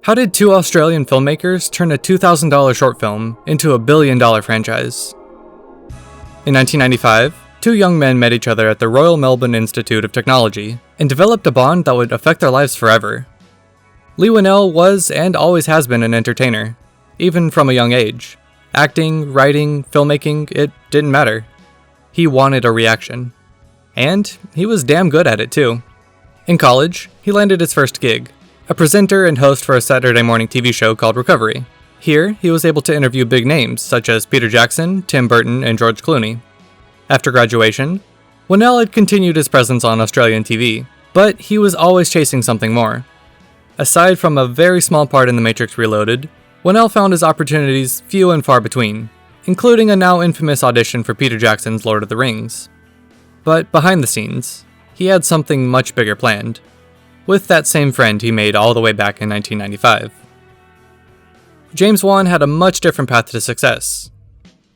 How did two Australian filmmakers turn a $2,000 short film into a billion-dollar franchise? In 1995, two young men met each other at the Royal Melbourne Institute of Technology and developed a bond that would affect their lives forever. Leigh Whannell was and always has been an entertainer, even from a young age. Acting, writing, filmmaking, it didn't matter. He wanted a reaction. And he was damn good at it too. In college, he landed his first gig, a presenter and host for a Saturday morning TV show called Recovery. Here, he was able to interview big names such as Peter Jackson, Tim Burton, and George Clooney. After graduation, Whannell had continued his presence on Australian TV, but he was always chasing something more. Aside from a very small part in The Matrix Reloaded, Whannell found his opportunities few and far between, including a now infamous audition for Peter Jackson's Lord of the Rings. But behind the scenes, he had something much bigger planned, with that same friend he made all the way back in 1995. James Wan had a much different path to success.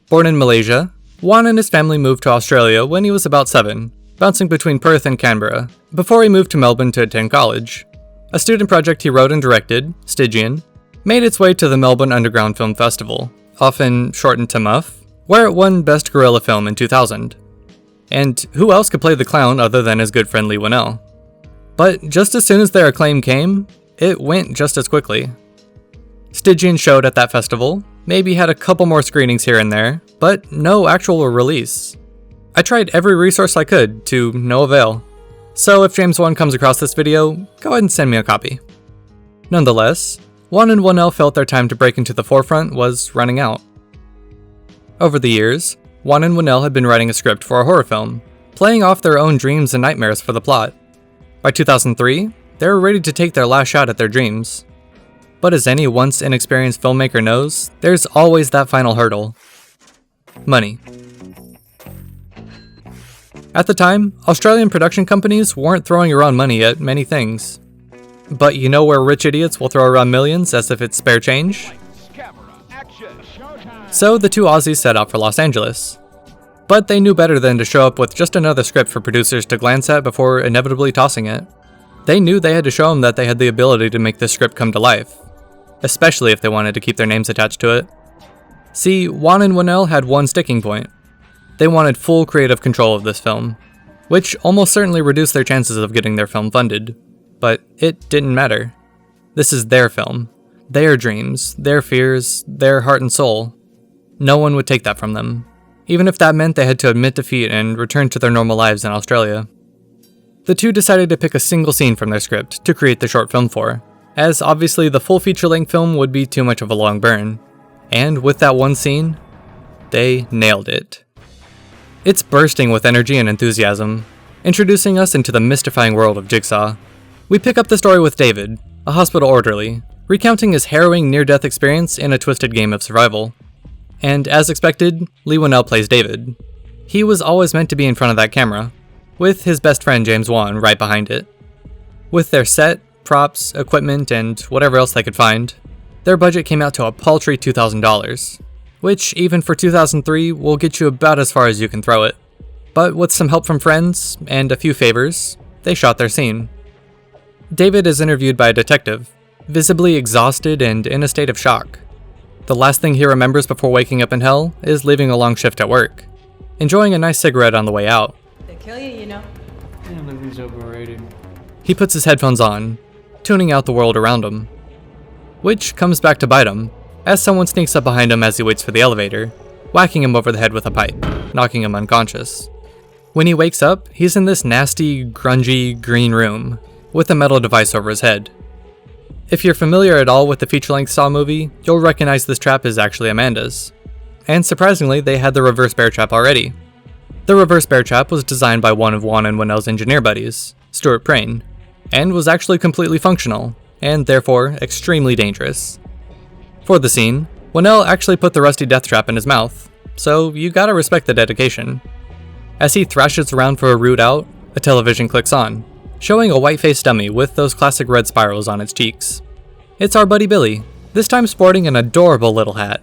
Born in Malaysia, Wan and his family moved to Australia when he was about 7, bouncing between Perth and Canberra, before he moved to Melbourne to attend college. A student project he wrote and directed, Stygian, made its way to the Melbourne Underground Film Festival, often shortened to MUF, where it won Best Guerrilla Film in 2000. And who else could play the clown other than his good friend Leigh Whannell? But just as soon as their acclaim came, it went just as quickly. Stygian showed at that festival, maybe had a couple more screenings here and there, but no actual release. I tried every resource I could, to no avail. So if James Wan comes across this video, go ahead and send me a copy. Nonetheless, Wan and Whannell felt their time to break into the forefront was running out. Over the years, Wan and Whannell had been writing a script for a horror film, playing off their own dreams and nightmares for the plot. By 2003, they were ready to take their last shot at their dreams. But as any once inexperienced filmmaker knows, there's always that final hurdle. Money. At the time, Australian production companies weren't throwing around money at many things. But you know where rich idiots will throw around millions as if it's spare change? So the two Aussies set out for Los Angeles. But they knew better than to show up with just another script for producers to glance at before inevitably tossing it. They knew they had to show them that they had the ability to make this script come to life, especially if they wanted to keep their names attached to it. See, Wan and Whannell had one sticking point. They wanted full creative control of this film, which almost certainly reduced their chances of getting their film funded. But it didn't matter. This is their film, their dreams, their fears, their heart and soul. No one would take that from them, even if that meant they had to admit defeat and return to their normal lives in Australia. The two decided to pick a single scene from their script to create the short film for, as obviously the full feature-length film would be too much of a long burn. And with that one scene, they nailed it. It's bursting with energy and enthusiasm, introducing us into the mystifying world of Jigsaw. We pick up the story with David, a hospital orderly, recounting his harrowing near-death experience in a twisted game of survival. And as expected, Leigh Whannell plays David. He was always meant to be in front of that camera, with his best friend James Wan right behind it. With their set, props, equipment, and whatever else they could find, their budget came out to a paltry $2,000, which even for 2003 will get you about as far as you can throw it. But with some help from friends, and a few favors, they shot their scene. David is interviewed by a detective, visibly exhausted and in a state of shock. The last thing he remembers before waking up in hell is leaving a long shift at work, enjoying a nice cigarette on the way out. They kill you, you know. Yeah, living's overrated. He puts his headphones on, tuning out the world around him. Which comes back to bite him, as someone sneaks up behind him as he waits for the elevator, whacking him over the head with a pipe, knocking him unconscious. When he wakes up, he's in this nasty, grungy, green room, with a metal device over his head. If you're familiar at all with the feature-length Saw movie, you'll recognize this trap is actually Amanda's. And surprisingly, they had the reverse bear trap already. The reverse bear trap was designed by one of Wan and Whannell's engineer buddies, Stuart Prain, and was actually completely functional, and therefore extremely dangerous. For the scene, Whannell actually put the rusty death trap in his mouth, so you gotta respect the dedication. As he thrashes around for a route out, a television clicks on, showing a white-faced dummy with those classic red spirals on its cheeks. It's our buddy Billy, this time sporting an adorable little hat.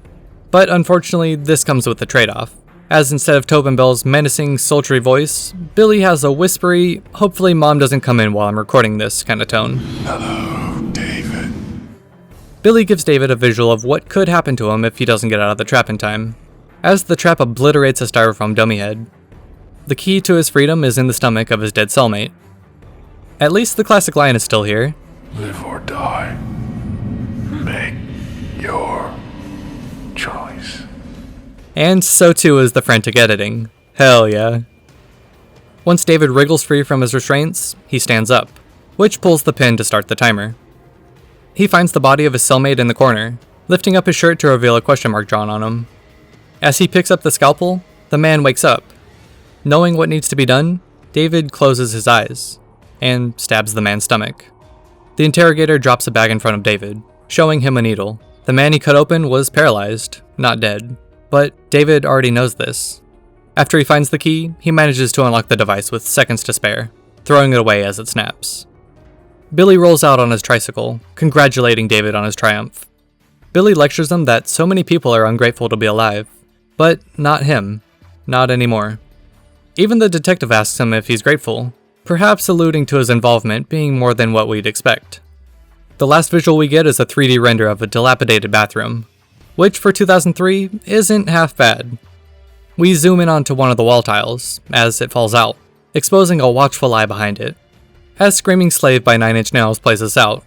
But unfortunately, this comes with a trade-off, as instead of Tobin Bell's menacing, sultry voice, Billy has a whispery, hopefully mom doesn't come in while I'm recording this kind of tone. Hello, David. Billy gives David a visual of what could happen to him if he doesn't get out of the trap in time, as the trap obliterates a styrofoam dummy head. The key to his freedom is in the stomach of his dead cellmate. At least the classic line is still here. Live or die. Make your choice. And so too is the frantic editing. Hell yeah. Once David wriggles free from his restraints, he stands up, which pulls the pin to start the timer. He finds the body of his cellmate in the corner, lifting up his shirt to reveal a question mark drawn on him. As he picks up the scalpel, the man wakes up. Knowing what needs to be done, David closes his eyes and stabs the man's stomach. The interrogator drops a bag in front of David, showing him a needle. The man he cut open was paralyzed, not dead, but David already knows this. After he finds the key, he manages to unlock the device with seconds to spare, throwing it away as it snaps. Billy rolls out on his tricycle, congratulating David on his triumph. Billy lectures him that so many people are ungrateful to be alive, but not him. Not anymore. Even the detective asks him if he's grateful, perhaps alluding to his involvement being more than what we'd expect. The last visual we get is a 3D render of a dilapidated bathroom, which for 2003 isn't half bad. We zoom in onto one of the wall tiles, as it falls out, exposing a watchful eye behind it. As Screaming Slave by Nine Inch Nails plays us out,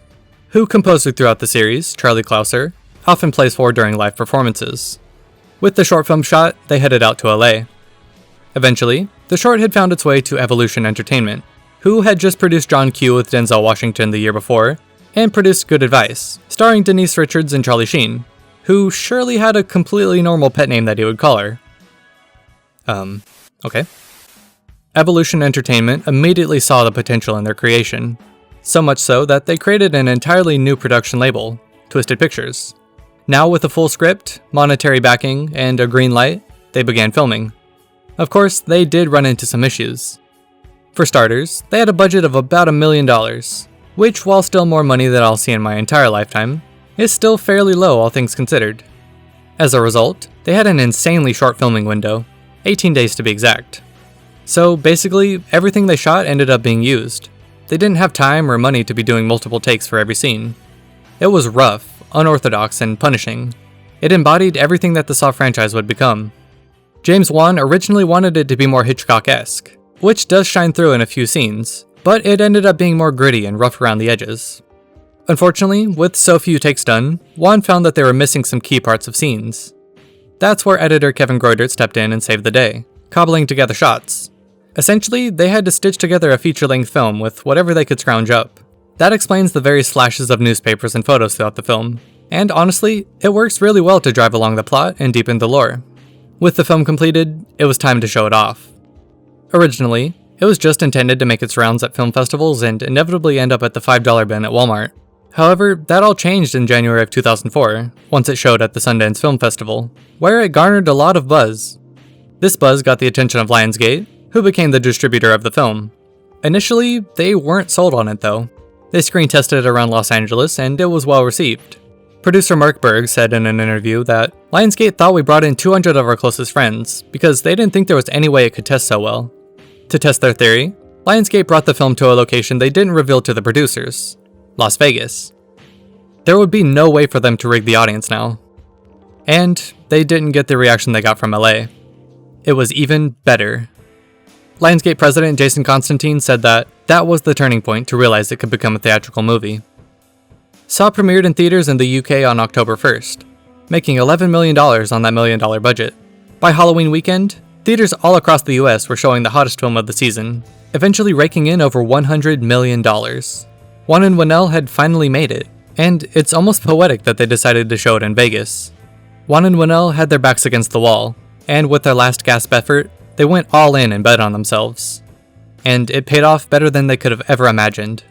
who composer throughout the series, Charlie Clouser, often plays for during live performances. With the short film shot, they headed out to LA. Eventually, the short had found its way to Evolution Entertainment, who had just produced John Q with Denzel Washington the year before, and produced Good Advice, starring Denise Richards and Charlie Sheen, who surely had a completely normal pet name that he would call her. Okay. Evolution Entertainment immediately saw the potential in their creation, so much so that they created an entirely new production label, Twisted Pictures. Now with a full script, monetary backing, and a green light, they began filming. Of course, they did run into some issues. For starters, they had a budget of about $1 million, which, while still more money than I'll see in my entire lifetime, is still fairly low all things considered. As a result, they had an insanely short filming window, 18 days to be exact. So basically, everything they shot ended up being used. They didn't have time or money to be doing multiple takes for every scene. It was rough, unorthodox, and punishing. It embodied everything that the Saw franchise would become. James Wan originally wanted it to be more Hitchcock-esque, which does shine through in a few scenes, but it ended up being more gritty and rough around the edges. Unfortunately, with so few takes done, Wan found that they were missing some key parts of scenes. That's where editor Kevin Groidert stepped in and saved the day, cobbling together shots. Essentially, they had to stitch together a feature-length film with whatever they could scrounge up. That explains the various flashes of newspapers and photos throughout the film, and honestly, it works really well to drive along the plot and deepen the lore. With the film completed, it was time to show it off. Originally, it was just intended to make its rounds at film festivals and inevitably end up at the $5 bin at Walmart. However, that all changed in January of 2004, once it showed at the Sundance Film Festival, where it garnered a lot of buzz. This buzz got the attention of Lionsgate, who became the distributor of the film. Initially, they weren't sold on it though. They screen tested it around Los Angeles and it was well received. Producer Mark Berg said in an interview that Lionsgate thought we brought in 200 of our closest friends because they didn't think there was any way it could test so well. To test their theory, Lionsgate brought the film to a location they didn't reveal to the producers, Las Vegas. There would be no way for them to rig the audience now. And they didn't get the reaction they got from LA. It was even better. Lionsgate president Jason Constantine said that was the turning point to realize it could become a theatrical movie. Saw premiered in theaters in the UK on October 1st, making $11 million on that $1 million budget. By Halloween weekend, theaters all across the US were showing the hottest film of the season, eventually raking in over $100 million. Juan and Whannell had finally made it, and it's almost poetic that they decided to show it in Vegas. Juan and Whannell had their backs against the wall, and with their last gasp effort, they went all in and bet on themselves. And it paid off better than they could have ever imagined.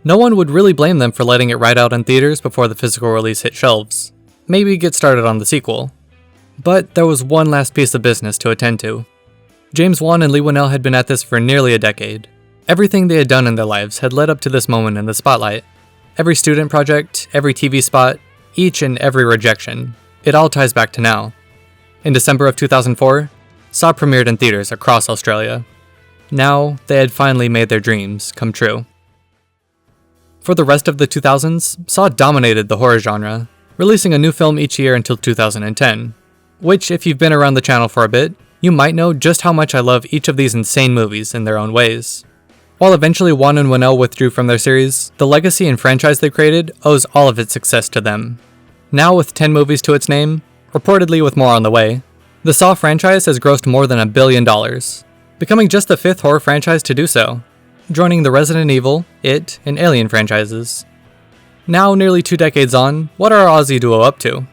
No one would really blame them for letting it ride out in theaters before the physical release hit shelves. Maybe get started on the sequel. But there was one last piece of business to attend to. James Wan and Leigh Whannell had been at this for nearly a decade. Everything they had done in their lives had led up to this moment in the spotlight. Every student project, every TV spot, each and every rejection. It all ties back to now. In December of 2004, Saw premiered in theaters across Australia. Now, they had finally made their dreams come true. For the rest of the 2000s, Saw dominated the horror genre, releasing a new film each year until 2010, which, if you've been around the channel for a bit, you might know just how much I love each of these insane movies in their own ways. While eventually Wan and Whannell withdrew from their series, the legacy and franchise they created owes all of its success to them. Now with 10 movies to its name, reportedly with more on the way, the Saw franchise has grossed more than $1 billion, becoming just the 5th horror franchise to do so, joining the Resident Evil, It, and Alien franchises. Now, nearly 2 decades on, what are our Aussie duo up to?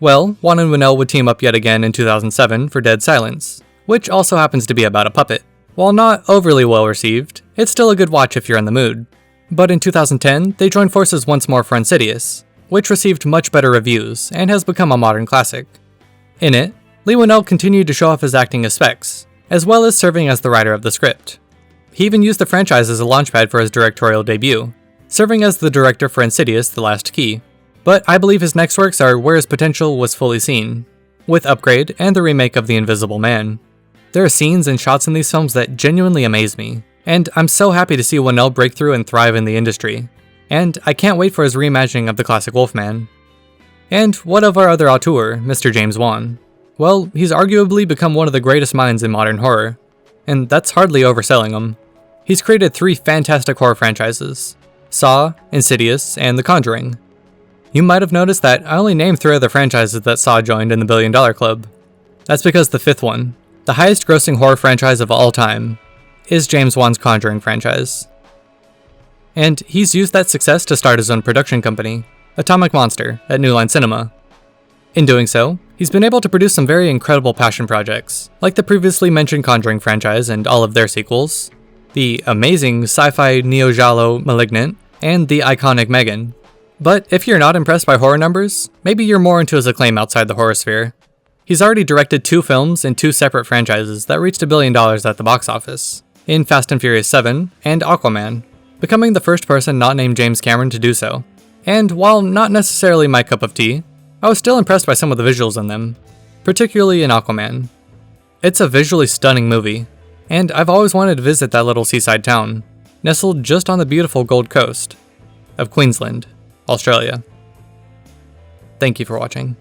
Well, Wan and Whannell would team up yet again in 2007 for Dead Silence, which also happens to be about a puppet. While not overly well received, it's still a good watch if you're in the mood. But in 2010, they joined forces once more for Insidious, which received much better reviews and has become a modern classic. In it, Leigh Whannell continued to show off his acting as Specs, as well as serving as the writer of the script. He even used the franchise as a launchpad for his directorial debut, serving as the director for Insidious: The Last Key. But I believe his next works are where his potential was fully seen, with Upgrade and the remake of The Invisible Man. There are scenes and shots in these films that genuinely amaze me, and I'm so happy to see Whannell break through and thrive in the industry. And I can't wait for his reimagining of the classic Wolfman. And what of our other auteur, Mr. James Wan? Well, he's arguably become one of the greatest minds in modern horror, and that's hardly overselling him. He's created 3 fantastic horror franchises: Saw, Insidious, and The Conjuring. You might have noticed that I only named 3 other franchises that Saw joined in the $1 billion club. That's because the 5th one, the highest grossing horror franchise of all time, is James Wan's Conjuring franchise. And he's used that success to start his own production company, Atomic Monster, at New Line Cinema. In doing so, he's been able to produce some very incredible passion projects, like the previously mentioned Conjuring franchise and all of their sequels, the amazing sci-fi neo-giallo Malignant, and the iconic Megan. But if you're not impressed by horror numbers, maybe you're more into his acclaim outside the horror sphere. He's already directed 2 films in 2 separate franchises that reached $1 billion at the box office, in Fast and Furious 7 and Aquaman, becoming the first person not named James Cameron to do so. And while not necessarily my cup of tea, I was still impressed by some of the visuals in them, particularly in Aquaman. It's a visually stunning movie, and I've always wanted to visit that little seaside town, nestled just on the beautiful Gold Coast of Queensland, Australia. Thank you for watching.